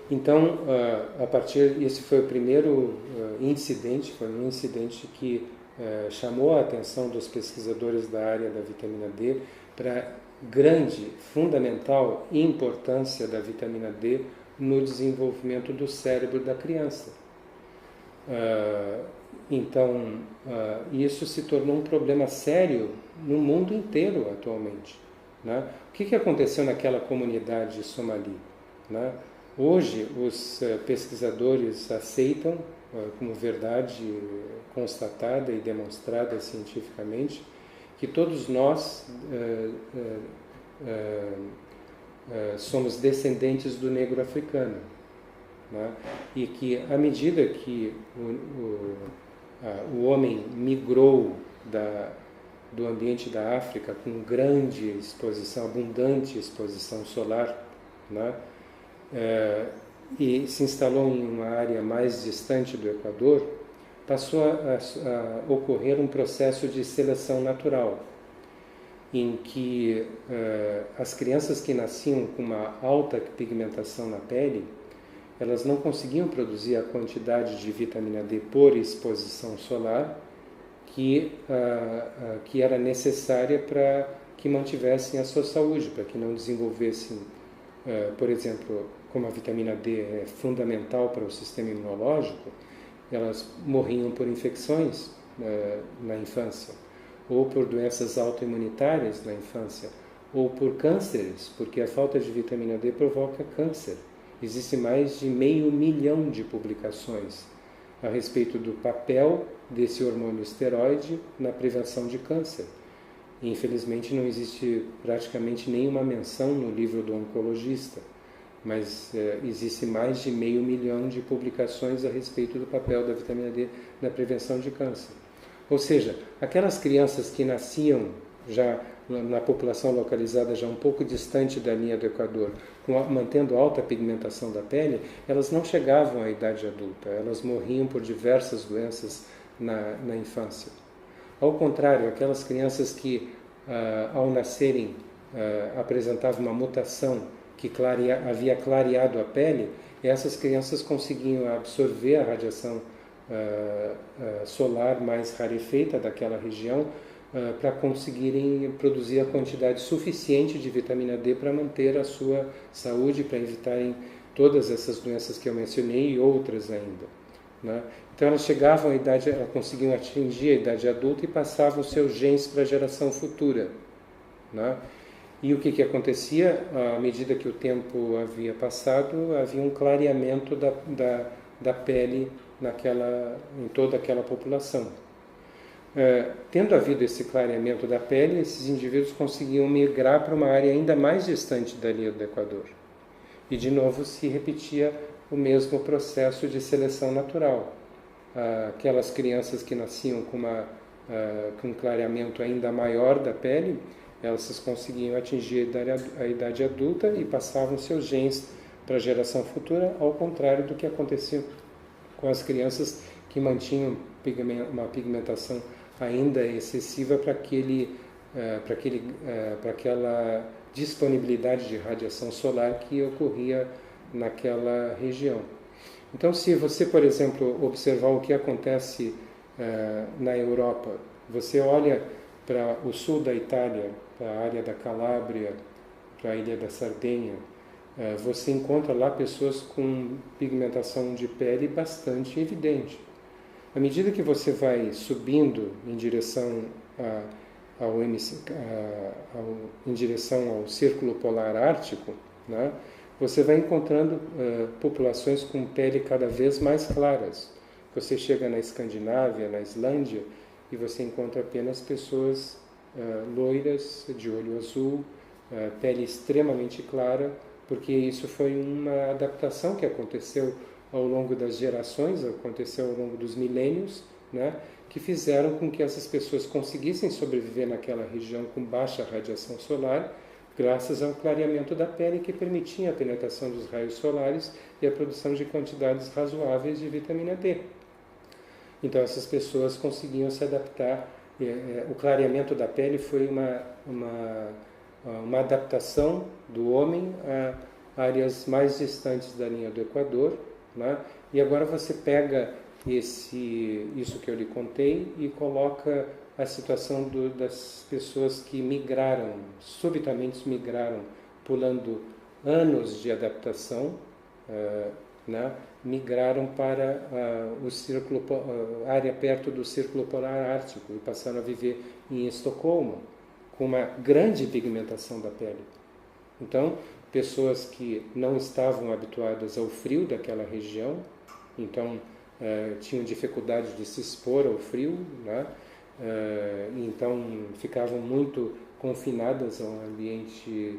Então, esse foi o primeiro incidente, foi um incidente que chamou a atenção dos pesquisadores da área da vitamina D para a grande, fundamental importância da vitamina D no desenvolvimento do cérebro da criança. Então, isso se tornou um problema sério no mundo inteiro atualmente, né? O que aconteceu naquela comunidade somali, né? Hoje, os pesquisadores aceitam como verdade constatada e demonstrada cientificamente que todos nós somos descendentes do negro africano, né? E que, à medida que o homem migrou do ambiente da África com grande exposição, abundante exposição solar, né? E se instalou em uma área mais distante do Equador, passou a ocorrer um processo de seleção natural, em que as crianças que nasciam com uma alta pigmentação na pele, elas não conseguiam produzir a quantidade de vitamina D por exposição solar que era necessária para que mantivessem a sua saúde, para que não desenvolvessem, por exemplo, como a vitamina D é fundamental para o sistema imunológico, elas morriam por infecções na infância. ou por doenças autoimunitárias na infância, ou por cânceres, porque a falta de vitamina D provoca câncer. Existem mais de 500 mil de publicações a respeito do papel desse hormônio esteroide na prevenção de câncer. Infelizmente não existe praticamente nenhuma menção no livro do oncologista, mas existe mais de 500 mil de publicações a respeito do papel da vitamina D na prevenção de câncer. Ou seja, aquelas crianças que nasciam já na população localizada já um pouco distante da linha do Equador, mantendo alta pigmentação da pele, elas não chegavam à idade adulta, elas morriam por diversas doenças na infância. Ao contrário, aquelas crianças que, ao nascerem, apresentavam uma mutação que havia clareado a pele, essas crianças conseguiam absorver a radiação solar mais rarefeita daquela região para conseguirem produzir a quantidade suficiente de vitamina D para manter a sua saúde, para evitarem todas essas doenças que eu mencionei e outras ainda, né? Então elas chegavam à idade, elas conseguiam atingir a idade adulta e passavam os seus genes para a geração futura, né? E o que acontecia? À medida que o tempo havia passado, havia um clareamento da pele em toda aquela população. Tendo havido esse clareamento da pele, esses indivíduos conseguiam migrar para uma área ainda mais distante da linha do Equador. E de novo se repetia o mesmo processo de seleção natural. Aquelas crianças que nasciam com um clareamento ainda maior da pele, elas conseguiam atingir a idade adulta e passavam seus genes para a geração futura, ao contrário do que acontecia com as crianças que mantinham uma pigmentação ainda excessiva para aquela disponibilidade de radiação solar que ocorria naquela região. Então, se você, por exemplo, observar o que acontece na Europa, você olha para o sul da Itália, para a área da Calábria, para a ilha da Sardenha, você encontra lá pessoas com pigmentação de pele bastante evidente. À medida que você vai subindo em direção ao Círculo Polar Ártico, né, você vai encontrando populações com pele cada vez mais claras. Você chega na Escandinávia, na Islândia, e você encontra apenas pessoas loiras, de olho azul, pele extremamente clara, porque isso foi uma adaptação que aconteceu ao longo das gerações, aconteceu ao longo dos milênios, né, que fizeram com que essas pessoas conseguissem sobreviver naquela região com baixa radiação solar, graças ao clareamento da pele que permitia a penetração dos raios solares e a produção de quantidades razoáveis de vitamina D. Então essas pessoas conseguiam se adaptar. O clareamento da pele foi uma adaptação do homem a áreas mais distantes da linha do Equador, né? E agora você pega isso que eu lhe contei e coloca a situação das pessoas que subitamente migraram, pulando anos de adaptação, né? Migraram para a área perto do Círculo Polar Ártico e passaram a viver em Estocolmo, com uma grande pigmentação da pele. Então, pessoas que não estavam habituadas ao frio daquela região, então tinham dificuldade de se expor ao frio, né? Então ficavam muito confinadas a um ambiente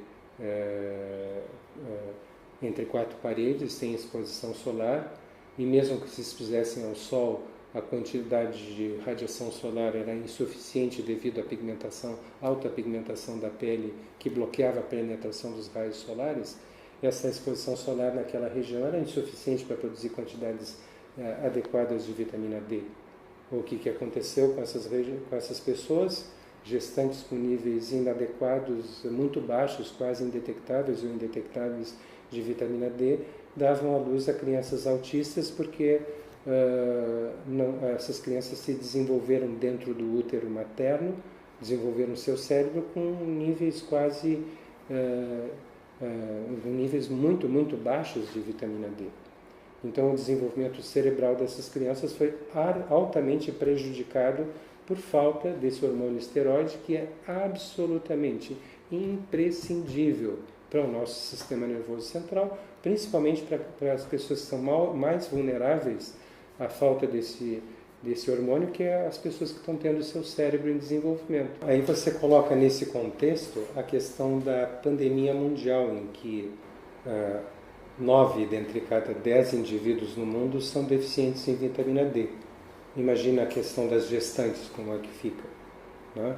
entre quatro paredes, sem exposição solar, e mesmo que se expusessem ao sol, a quantidade de radiação solar era insuficiente devido à alta pigmentação da pele que bloqueava a penetração dos raios solares. Essa exposição solar naquela região era insuficiente para produzir quantidades adequadas de vitamina D. O que aconteceu com essas pessoas? Gestantes com níveis inadequados, muito baixos, quase indetectáveis ou indetectáveis de vitamina D, davam à luz a crianças autistas porque essas crianças se desenvolveram dentro do útero materno, desenvolveram seu cérebro com níveis níveis muito, muito baixos de vitamina D. Então o desenvolvimento cerebral dessas crianças foi altamente prejudicado por falta desse hormônio esteroide, que é absolutamente imprescindível para o nosso sistema nervoso central, principalmente para as pessoas que são mais vulneráveis à falta desse hormônio, que é as pessoas que estão tendo o seu cérebro em desenvolvimento. Aí você coloca nesse contexto a questão da pandemia mundial, em que 9 dentre cada 10 indivíduos no mundo são deficientes em vitamina D. Imagina a questão das gestantes, como é que fica, né?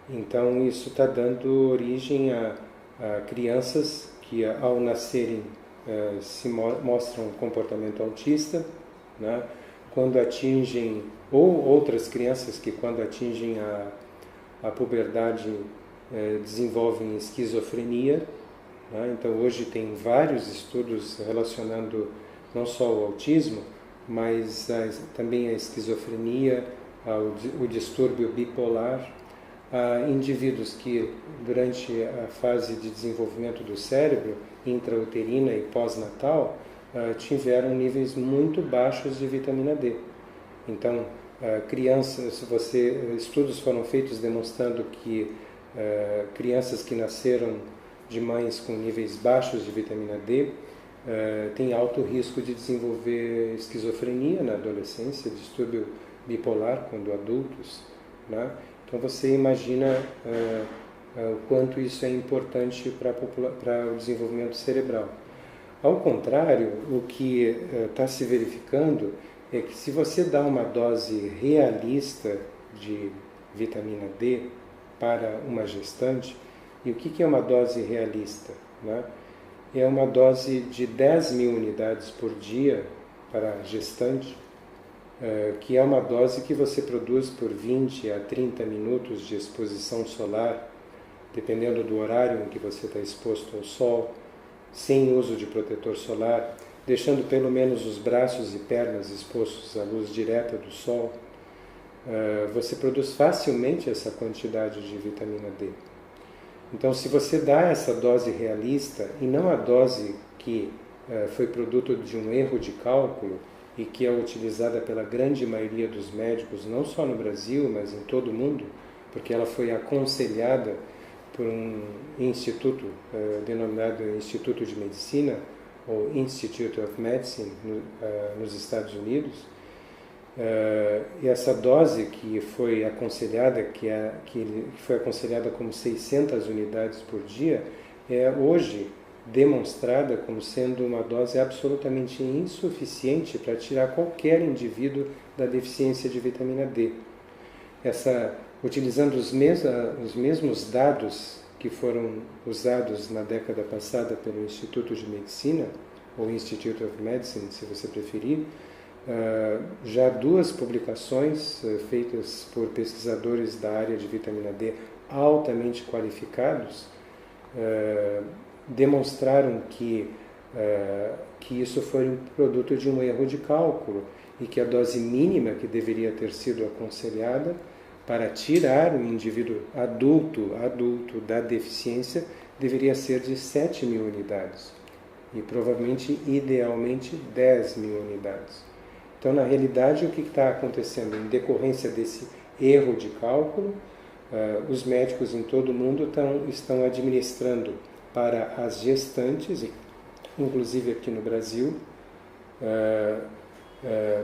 Então isso está dando origem a crianças que ao nascerem se mostram um comportamento autista, né? Quando atingem, ou outras crianças que quando atingem a puberdade desenvolvem esquizofrenia, né? Então hoje tem vários estudos relacionando não só o autismo, mas também a esquizofrenia, o distúrbio bipolar, indivíduos que durante a fase de desenvolvimento do cérebro, intrauterina e pós-natal, tiveram níveis muito baixos de vitamina D. Então, crianças, estudos foram feitos demonstrando que crianças que nasceram de mães com níveis baixos de vitamina D têm alto risco de desenvolver esquizofrenia na adolescência, distúrbio bipolar quando adultos, né? Então você imagina o quanto isso é importante para o desenvolvimento cerebral. Ao contrário, o que está se verificando é que se você dá uma dose realista de vitamina D para uma gestante, e o que é uma dose realista, né? É uma dose de 10.000 unidades por dia para a gestante, que é uma dose que você produz por 20 a 30 minutos de exposição solar, dependendo do horário em que você está exposto ao sol, sem uso de protetor solar, deixando pelo menos os braços e pernas expostos à luz direta do sol. Você produz facilmente essa quantidade de vitamina D. Então, se você dá essa dose realista, e não a dose que foi produto de um erro de cálculo, e que é utilizada pela grande maioria dos médicos, não só no Brasil, mas em todo o mundo, porque ela foi aconselhada por um instituto denominado Instituto de Medicina, ou Institute of Medicine, nos Estados Unidos. E essa dose que foi aconselhada, que foi aconselhada como 600 unidades por dia, é hoje demonstrada como sendo uma dose absolutamente insuficiente para tirar qualquer indivíduo da deficiência de vitamina D. Utilizando os mesmos dados que foram usados na década passada pelo Instituto de Medicina, ou Institute of Medicine, se você preferir, já 2 publicações feitas por pesquisadores da área de vitamina D altamente qualificados demonstraram que isso foi um produto de um erro de cálculo e que a dose mínima que deveria ter sido aconselhada para tirar um indivíduo adulto da deficiência deveria ser de 7.000 unidades e provavelmente, idealmente, 10.000 unidades. Então, na realidade, o que está acontecendo? Em decorrência desse erro de cálculo, os médicos em todo o mundo estão administrando para as gestantes, inclusive aqui no Brasil,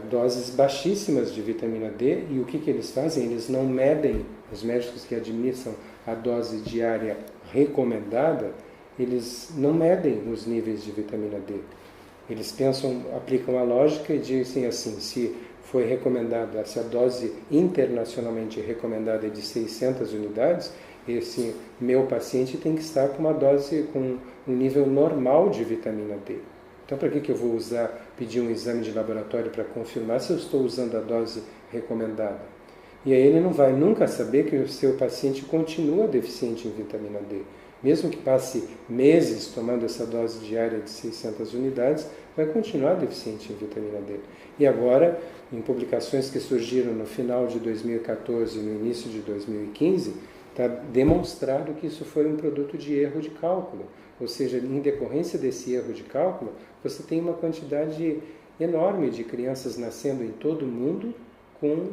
doses baixíssimas de vitamina D. E o que eles fazem? Eles não medem, os médicos que administram a dose diária recomendada, eles não medem os níveis de vitamina D. Eles aplicam a lógica e dizem assim, se foi recomendada, se a dose internacionalmente recomendada é de 600 unidades, esse meu paciente tem que estar com uma dose, com um nível normal de vitamina D. Então, para que eu vou pedir um exame de laboratório para confirmar se eu estou usando a dose recomendada? E aí ele não vai nunca saber que o seu paciente continua deficiente em vitamina D. Mesmo que passe meses tomando essa dose diária de 600 unidades, vai continuar deficiente em vitamina D. E agora, em publicações que surgiram no final de 2014 e no início de 2015, está demonstrado que isso foi um produto de erro de cálculo. Ou seja, em decorrência desse erro de cálculo, você tem uma quantidade enorme de crianças nascendo em todo o mundo com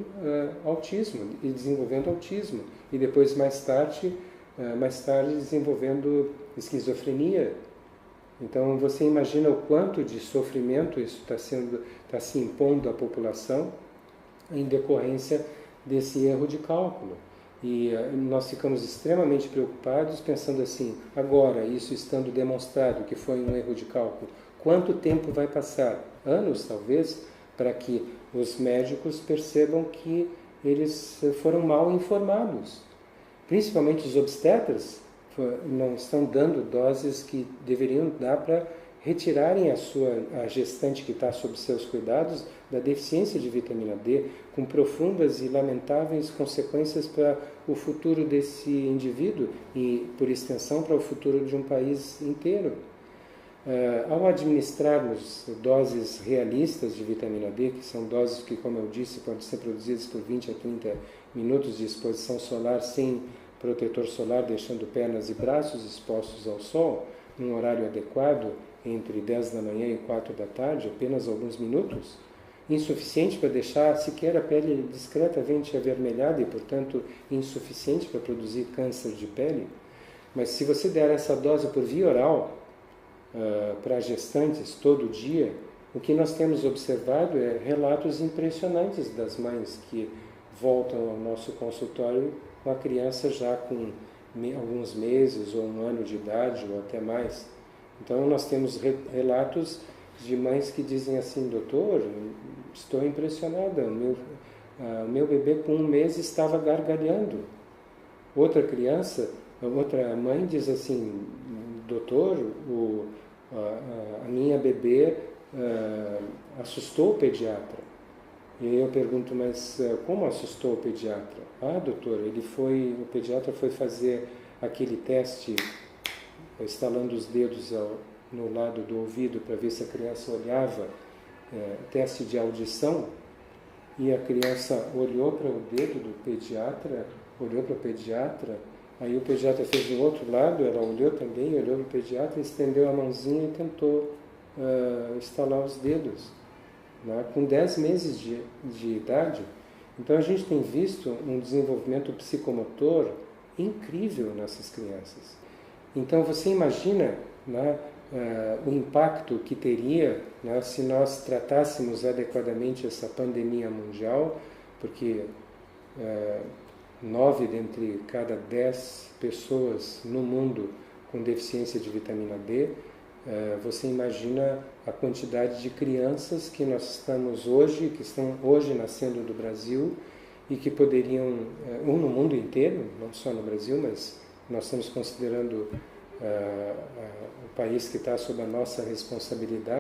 autismo e desenvolvendo autismo e depois mais tarde desenvolvendo esquizofrenia. Então você imagina o quanto de sofrimento isso está se impondo à população em decorrência desse erro de cálculo. E nós ficamos extremamente preocupados pensando assim, agora isso estando demonstrado que foi um erro de cálculo, quanto tempo vai passar? Anos talvez, para que os médicos percebam que eles foram mal informados. Principalmente os obstetras não estão dando doses que deveriam dar para retirarem a gestante que está sob seus cuidados da deficiência de vitamina D, com profundas e lamentáveis consequências para o futuro desse indivíduo e, por extensão, para o futuro de um país inteiro. Ao administrarmos doses realistas de vitamina D, que são doses que, como eu disse, podem ser produzidas por 20 a 30 minutos de exposição solar sem protetor solar, deixando pernas e braços expostos ao sol, num horário adequado, entre 10 da manhã e 4 da tarde, apenas alguns minutos, insuficiente para deixar sequer a pele discretamente avermelhada e, portanto, insuficiente para produzir câncer de pele. Mas se você der essa dose por via oral para gestantes todo dia, o que nós temos observado é relatos impressionantes das mães que voltam ao nosso consultório com a criança já com alguns meses ou um ano de idade ou até mais. Então nós temos relatos de mães que dizem assim, doutor, estou impressionada, o meu bebê com 1 mês estava gargalhando. Outra mãe diz assim, doutor, a minha bebê assustou o pediatra. E aí eu pergunto, mas como assustou o pediatra? Doutor, o pediatra foi fazer aquele teste, estalando os dedos no lado do ouvido para ver se a criança olhava, teste de audição, e a criança olhou para o dedo do pediatra, olhou para o pediatra, aí o pediatra fez do outro lado, ela olhou também, olhou para o pediatra, estendeu a mãozinha e tentou estalar os dedos, né, com 10 meses de idade. Então a gente tem visto um desenvolvimento psicomotor incrível nessas crianças. Então você imagina, né, o impacto que teria, né, se nós tratássemos adequadamente essa pandemia mundial, porque 9 dentre cada 10 pessoas no mundo com deficiência de vitamina D, você imagina a quantidade de crianças que nós que estão hoje nascendo do Brasil e que poderiam, no mundo inteiro, não só no Brasil, mas nós estamos considerando o país que está sob a nossa responsabilidade,